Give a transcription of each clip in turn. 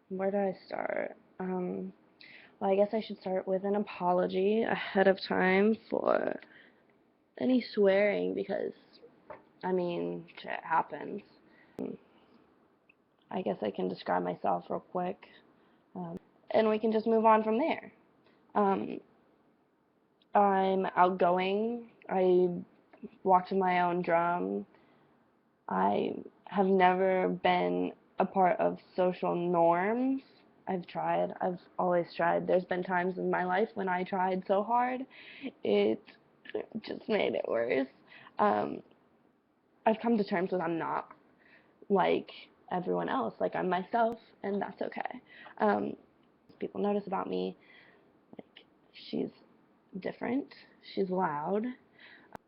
Where do I start? Well, I guess I should start with an apology ahead of time for any swearing because, shit happens. I guess I can describe myself real quick, and we can just move on from there. Um, I'm outgoing. I walk to my own drum. I have never been a part of social norms. I've tried. I've always tried. There's been times in my life when I tried so hard, it just made it worse. Um, I've come to terms with I'm not like everyone else. Like I'm myself, and that's okay. Um, People notice about me, like she's different, she's loud.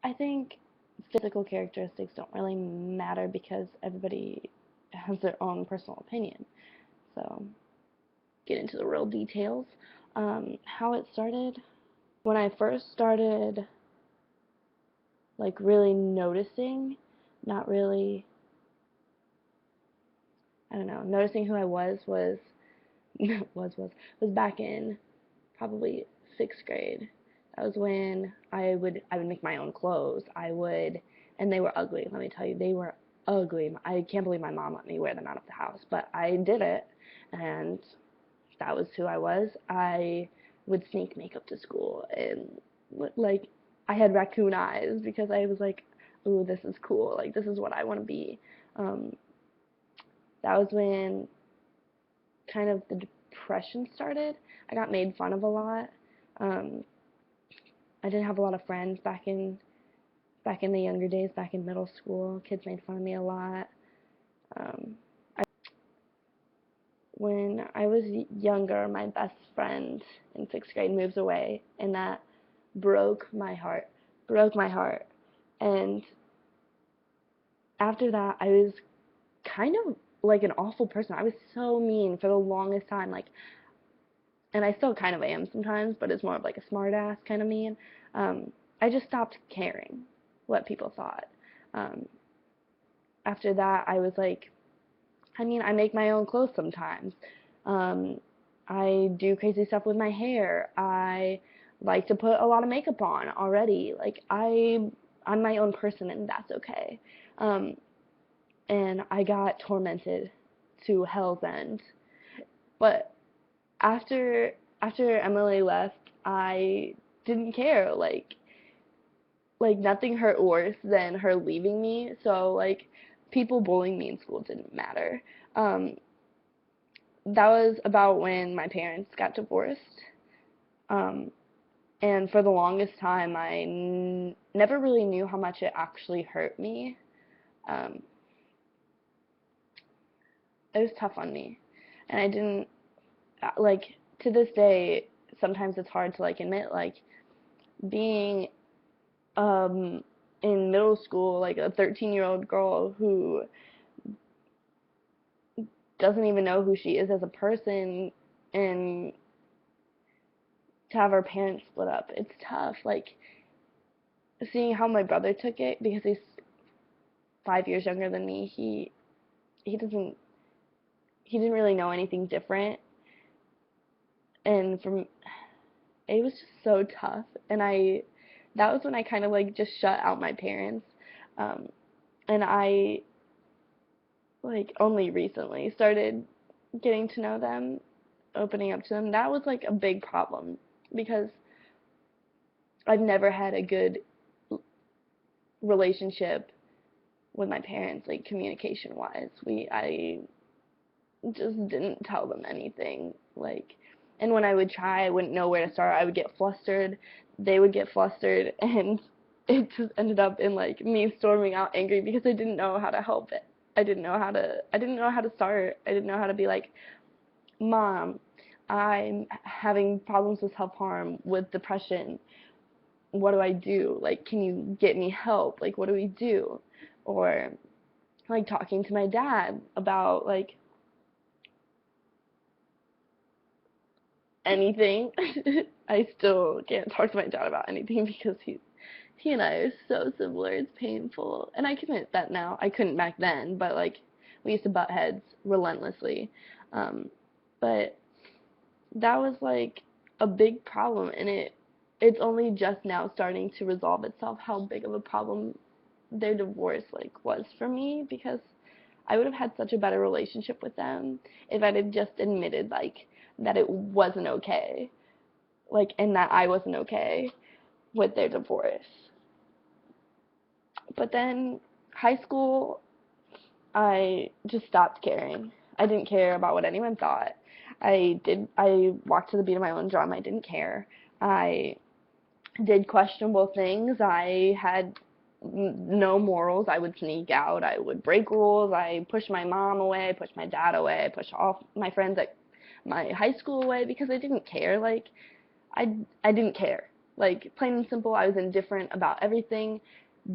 I think physical characteristics don't really matter because everybody has their own personal opinion. So, get into the real details. How it started, when I first started, like really noticing, not really, I don't know, noticing who I was was back in probably 6th grade. That was when I would make my own clothes. And they were ugly. Let me tell you, they were ugly. I can't believe my mom let me wear them out of the house, but I did it, and that was who I was. I would sneak makeup to school, and like I had raccoon eyes because I was like, "Ooh, this is cool. Like this is what I want to be." Um, that was when kind of the depression started. I got made fun of a lot. Um, I didn't have a lot of friends back in the younger days, back in middle school. Kids made fun of me a lot. Um, when I was younger, my best friend in 6th grade moves away, and that broke my heart. Broke my heart. And after that, I was kind of like an awful person. I was so mean for the longest time. Like, and I still kind of am sometimes, but it's more of like a smart ass kind of mean. I just stopped caring what people thought. Um, After that, I was like, I make my own clothes sometimes. Um, I do crazy stuff with my hair. I like to put a lot of makeup on already. Like I'm my own person, and that's okay. Um, and I got tormented to hell's end. But after after Emily left, I didn't care. Like nothing hurt worse than her leaving me. So like people bullying me in school didn't matter. Um, that was about when my parents got divorced. Um, and for the longest time, never really knew how much it actually hurt me. Um, it was tough on me, and I didn't like to this day. Sometimes it's hard to like admit like being um in middle school, like a 13-year-old girl who doesn't even know who she is as a person, and to have her parents split up. It's tough. Like seeing how my brother took it because he's 5 years younger than me. He doesn't he didn't really know anything different, and from it was just so tough. And I that was when I kind of like just shut out my parents, um, and I like only recently started getting to know them, opening up to them. That was like a big problem because I've never had a good relationship with my parents, like communication wise. I just didn't tell them anything. Like, and when I would try, I wouldn't know where to start. I would get flustered. They would get flustered, and it just ended up in like me storming out angry because I didn't know how to help it. I didn't know how to start. I didn't know how to be like, "Mom, I'm having problems with self-harm, with depression. What do I do? Like, can you get me help? Like, what do we do?" Or like talking to my dad about like anything. I still can't talk to my dad about anything because he and I are so similar. It's painful, and I can admit that now. I couldn't back then, but like we used to butt heads relentlessly. Um, But that was like a big problem, and it's only just now starting to resolve itself how big of a problem their divorce like was for me, because I would have had such a better relationship with them if I had just admitted like that it wasn't okay, like, and that I wasn't okay with their divorce. But then high school, I just stopped caring. I didn't care about what anyone thought. I walked to the beat of my own drum. I didn't care. I did questionable things. I had no morals. I would sneak out. I would break rules. I pushed my mom away. I pushed my dad away. I pushed all my friends at my high school away because I didn't care. Like, I didn't care. Like, plain and simple, I was indifferent about everything.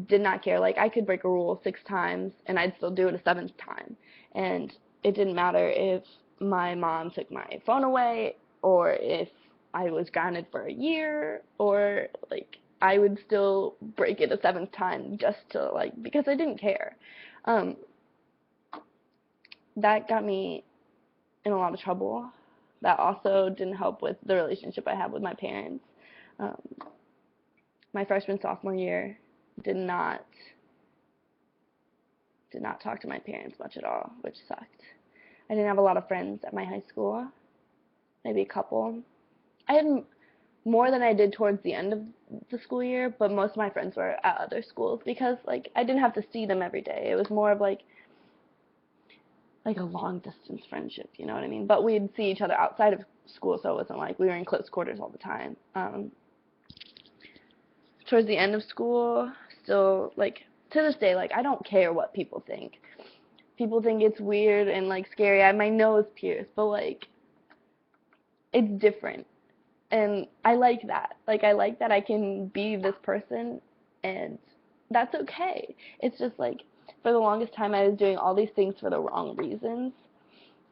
Did not care. Like, I could break a rule 6 times and I'd still do it a 7th time. And it didn't matter if my mom took my phone away or if I was grounded for a year, or like I would still break it a 7th time just to like, because I didn't care. Um, that got me in a lot of trouble. That also didn't help with the relationship I have with my parents. Um, my freshman sophomore year did not talk to my parents much at all, which sucked. I didn't have a lot of friends at my high school, maybe a couple. I had more than I did towards the end of the school year, but most of my friends were at other schools because like I didn't have to see them every day. It was more of like a long distance friendship, you know what I mean? But we'd see each other outside of school, so it wasn't like we were in close quarters all the time. Towards the end of school, still like to this day, like I don't care what people think. People think it's weird and like scary. I have my nose pierced, but like it's different. And I like that. Like, I like that I can be this person, and that's okay. It's just like, for the longest time, I was doing all these things for the wrong reasons.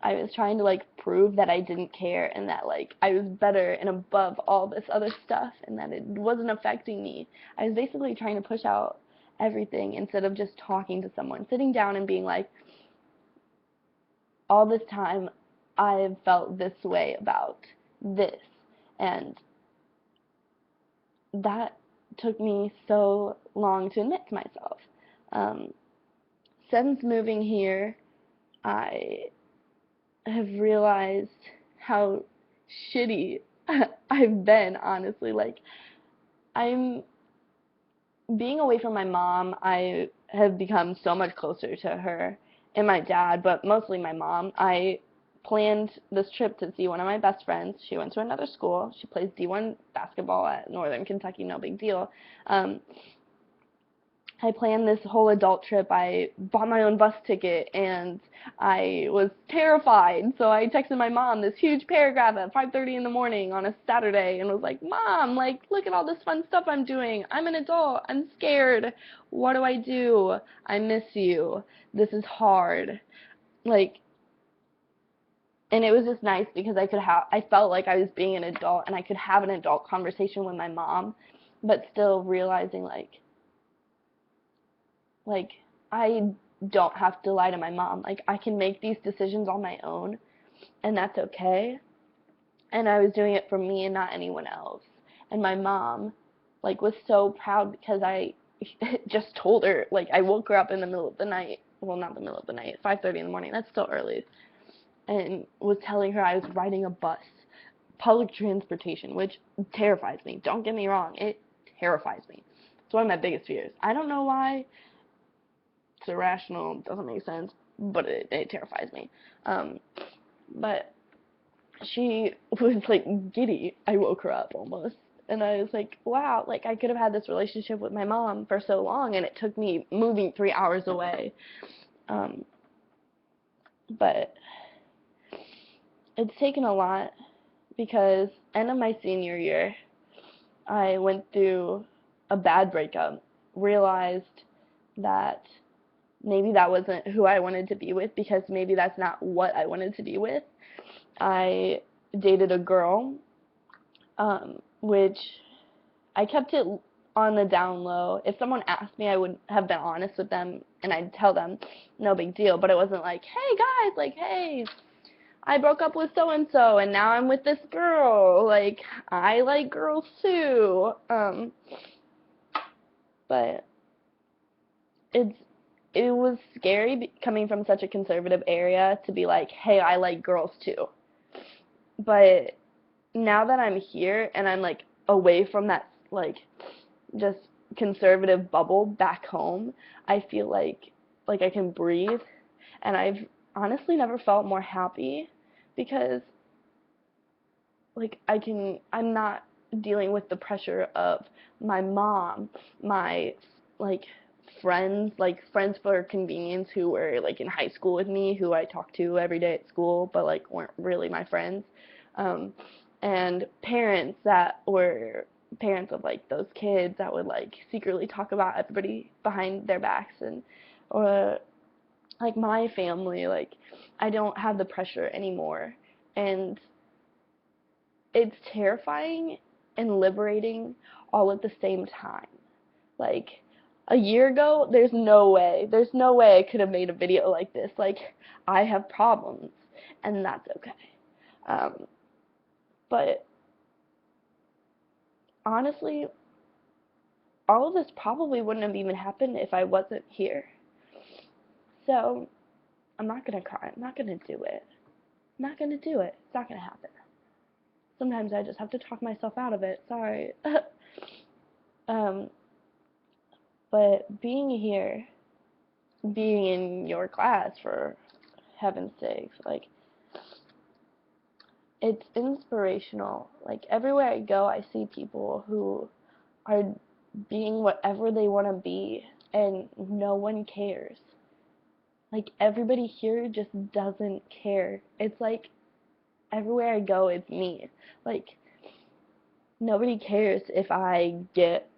I was trying to, like, prove that I didn't care and that, like, I was better and above all this other stuff and that it wasn't affecting me. I was basically trying to push out everything instead of just talking to someone, sitting down and being like, all this time, I've felt this way about this. And that took me so long to admit to myself. Um, since moving here, I have realized how shitty I've been, honestly. Like, I'm being away from my mom, I have become so much closer to her and my dad, but mostly my mom. I planned this trip to see one of my best friends. She went to another school. She plays D1 basketball at Northern Kentucky, no big deal. Um, I planned this whole adult trip. I bought my own bus ticket, and I was terrified. So I texted my mom this huge paragraph at 5:30 in the morning on a Saturday and was like, "Mom, like, look at all this fun stuff I'm doing. I'm an adult. I'm scared. What do I do? I miss you. This is hard." Like, and it was just nice because I felt like I was being an adult and I could have an adult conversation with my mom, but still realizing like, I don't have to lie to my mom. Like, I can make these decisions on my own, and that's okay. And I was doing it for me and not anyone else. And my mom, like, was so proud because I just told her, like, I woke her up in the middle of the night. Well, not the middle of the night, 5:30 in the morning. That's still early. And was telling her I was riding a bus, public transportation, which terrifies me. Don't get me wrong. It terrifies me. It's one of my biggest fears. I don't know why. It's irrational, doesn't make sense, but it terrifies me. But she was like giddy. I woke her up almost. And I was like, wow, like I could have had this relationship with my mom for so long, and it took me moving 3 hours away. But it's taken a lot because end of my senior year, I went through a bad breakup, realized that maybe that wasn't who I wanted to be with because maybe that's not what I wanted to be with. I dated a girl, which I kept it on the down low. If someone asked me, I would have been honest with them and I'd tell them, no big deal. But it wasn't like, hey guys, like, hey, I broke up with so and so and now I'm with this girl. Like, I like girls too. But it's it was scary coming from such a conservative area to be like, hey, I like girls too. But now that I'm here and I'm like away from that like just conservative bubble back home, I feel like I can breathe, and I've honestly never felt more happy because like I'm not dealing with the pressure of my mom, my like friends for convenience who were like in high school with me, who I talked to every day at school, but like weren't really my friends, um, and parents that were parents of like those kids that would like secretly talk about everybody behind their backs, and or like my family, like I don't have the pressure anymore, and it's terrifying and liberating all at the same time. Like a year ago, there's no way I could have made a video like this. Like, I have problems, and that's okay. Um, but honestly, all of this probably wouldn't have even happened if I wasn't here. So I'm not gonna cry. I'm not gonna do it. I'm not gonna do it. It's not gonna happen. Sometimes I just have to talk myself out of it. Sorry. um, but being here, being in your class, for heaven's sakes, like, it's inspirational. Like, everywhere I go, I see people who are being whatever they want to be, and no one cares. Like, everybody here just doesn't care. It's like, everywhere I go, it's me. Like, nobody cares if I get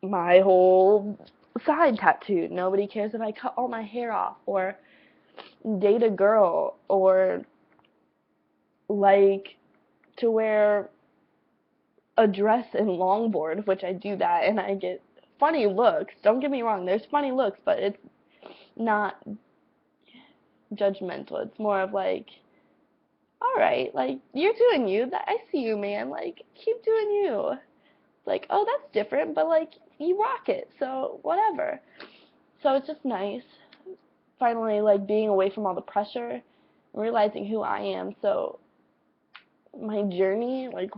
my whole side tattooed. Nobody cares if I cut all my hair off, or date a girl, or like to wear a dress and longboard, which I do that, and I get funny looks. Don't get me wrong, there's funny looks, but it's not judgmental. It's more of like, all right, like, you're doing you. That I see you, man. Like, keep doing you. Like, oh, that's different, but like, you rock it. So whatever. So it's just nice, finally, like, being away from all the pressure and realizing who I am. So my journey, like,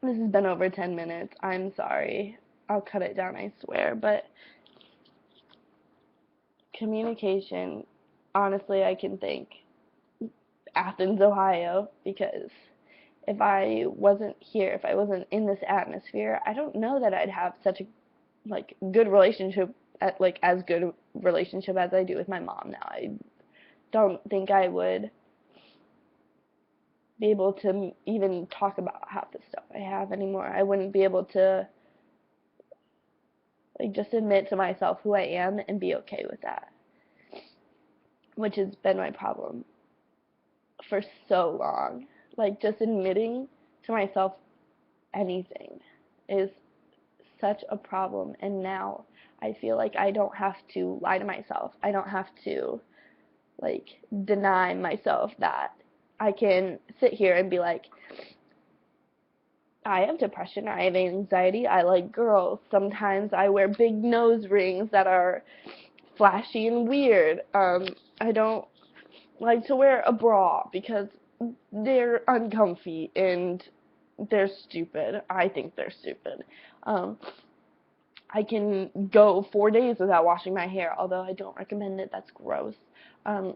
this has been over 10 minutes. I'm sorry. I'll cut it down, I swear. But communication, honestly, I can thank Athens, Ohio, because if I wasn't here, if I wasn't in this atmosphere, I don't know that I'd have such a like good relationship, like as good a relationship as I do with my mom now. I don't think I would be able to even talk about half the stuff I have anymore. I wouldn't be able to like just admit to myself who I am and be okay with that, which has been my problem for so long. Like, just admitting to myself anything is such a problem, and now I feel like I don't have to lie to myself. I don't have to like deny myself that. I can sit here and be like, I have depression, I have anxiety, I like girls. Sometimes I wear big nose rings that are flashy and weird. I don't like to wear a bra because they're uncomfy and they're stupid. I think they're stupid. I can go 4 days without washing my hair, although I don't recommend it. That's gross. Um,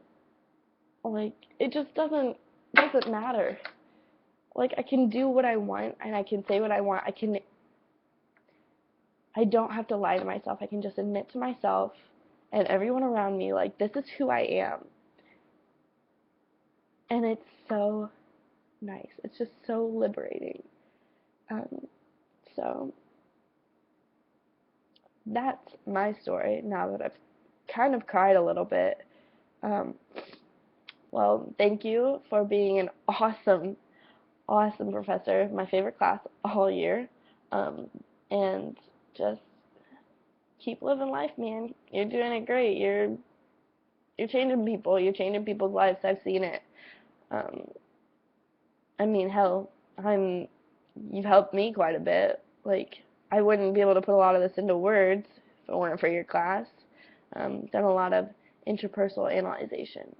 like, it just doesn't matter. Like, I can do what I want and I can say what I want. I don't have to lie to myself. I can just admit to myself and everyone around me, like, this is who I am. And it's so nice. It's just so liberating. So that's my story now that I've kind of cried a little bit. Um, well, thank you for being an awesome, awesome professor, my favorite class all year. Um, and just keep living life, man. You're doing it great. You're changing people. You're changing people's lives. I've seen it. Um, I mean, hell, you've helped me quite a bit. Like, I wouldn't be able to put a lot of this into words if it weren't for your class. Done a lot of interpersonal analyzation.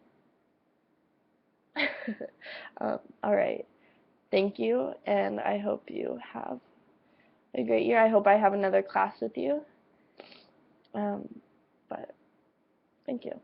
All right. Thank you, and I hope you have a great year. I hope I have another class with you. But thank you.